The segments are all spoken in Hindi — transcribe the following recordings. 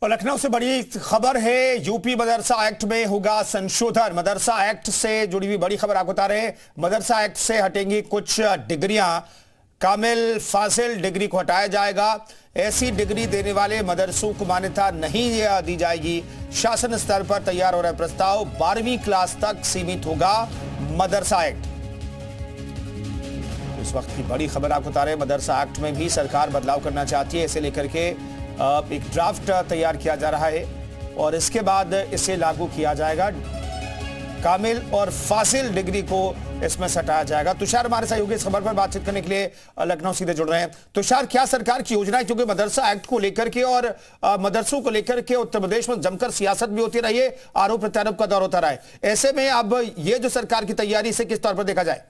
और लखनऊ से बड़ी खबर है, यूपी मदरसा एक्ट में होगा संशोधन। मदरसा एक्ट से जुड़ी हुई बड़ी खबर आपको बता रहे हैं। मदरसा एक्ट से हटेंगी कुछ डिग्रियां, कामिल फाजिल डिग्री को हटाया जाएगा। ऐसी डिग्री देने वाले मदरसों को मान्यता नहीं दी जाएगी। शासन स्तर पर तैयार हो रहा प्रस्ताव, 12वीं क्लास तक सीमित होगा मदरसा एक्ट। इस वक्त की बड़ी खबर आपको बता रहे हैं, मदरसा एक्ट में भी सरकार बदलाव करना चाहती है। इसे लेकर के एक ड्राफ्ट तैयार किया जा रहा है और इसके बाद इसे लागू किया जाएगा। कामिल और फासिल डिग्री को इसमें हटाया जाएगा। तुषार हमारे सहयोगी इस खबर पर बातचीत करने के लिए लखनऊ सीधे जुड़ रहे हैं। तुषार, क्या सरकार की योजना है? क्योंकि मदरसा एक्ट को लेकर के और मदरसों को लेकर के उत्तर प्रदेश में जमकर सियासत भी होती रही है, आरोप प्रत्यारोप का दौर होता रहा है। ऐसे में अब ये जो सरकार की तैयारी से किस तौर पर देखा जाए?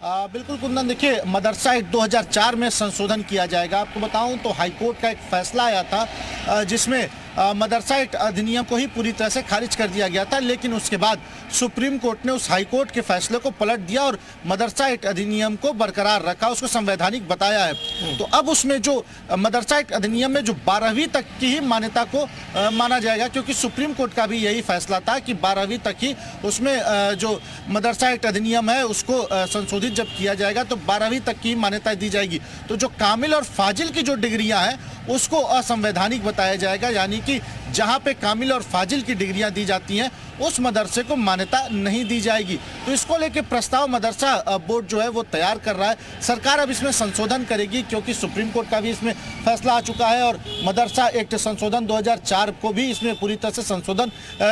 बिल्कुल कुंदन, देखिए, मदरसा एक्ट 2004 में संशोधन किया जाएगा। आपको बताऊं तो हाईकोर्ट का एक फैसला आया था जिसमें मदरसा एक्ट अधिनियम को ही पूरी तरह से खारिज कर दिया गया था, लेकिन उसके बाद सुप्रीम कोर्ट ने उस हाईकोर्ट के फैसले को पलट दिया और मदरसा एक्ट अधिनियम को बरकरार रखा, उसको संवैधानिक बताया है। तो अब उसमें जो मदरसा एक्ट अधिनियम में जो 12वीं तक की ही मान्यता को माना जाएगा, क्योंकि सुप्रीम कोर्ट का भी यही फैसला था कि 12वीं तक ही उसमें जो मदरसा एक्ट अधिनियम है उसको संशोधित जब किया जाएगा तो 12वीं तक की मान्यता दी जाएगी। तो जो कामिल और फाजिल की जो डिग्रियां हैं उसको असंवैधानिक बताया जाएगा, यानी कि जहां पे कामिल और फाजिल की डिग्रियां दी जाती हैं उस मदरसे को मान्यता नहीं दी जाएगी। तो इसको लेकर प्रस्ताव मदरसा बोर्ड जो है वो तैयार कर रहा है। सरकार अब इसमें संशोधन करेगी, क्योंकि सुप्रीम कोर्ट का भी इसमें फैसला आ चुका है और मदरसा एक्ट संशोधन 2004 को भी इसमें पूरी तरह से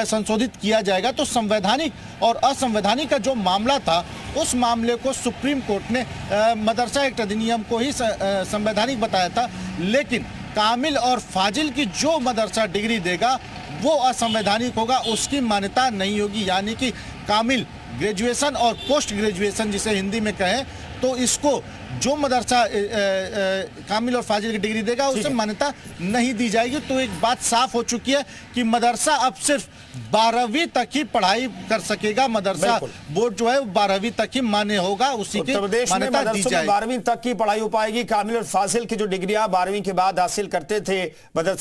संशोधित किया जाएगा। तो संवैधानिक और असंवैधानिक का जो मामला था उस मामले को सुप्रीम कोर्ट ने मदरसा एक्ट अधिनियम को ही संवैधानिक बताया था, लेकिन कामिल और फाजिल की जो मदरसा डिग्री देगा वो असंवैधानिक होगा, उसकी मान्यता नहीं होगी। यानी कि कामिल ग्रेजुएशन और पोस्ट ग्रेजुएशन जिसे हिंदी में कहें, तो इसको जो मदरसा कामिल और फाजिल की डिग्री देगा उसे मान्यता नहीं दी जाएगी। तो एक बात साफ हो चुकी है कि मदरसा अब सिर्फ 12वीं तक ही पढ़ाई कर सकेगा। मदरसा बोर्ड जो है 12वीं तक ही मान्य होगा, उसी की मान्यता दी जाएगी। 12वीं तक की पढ़ाई हो पाएगी। कामिल और फाजिल की जो डिग्रियां 12वीं के बाद हासिल करते थे मदरसा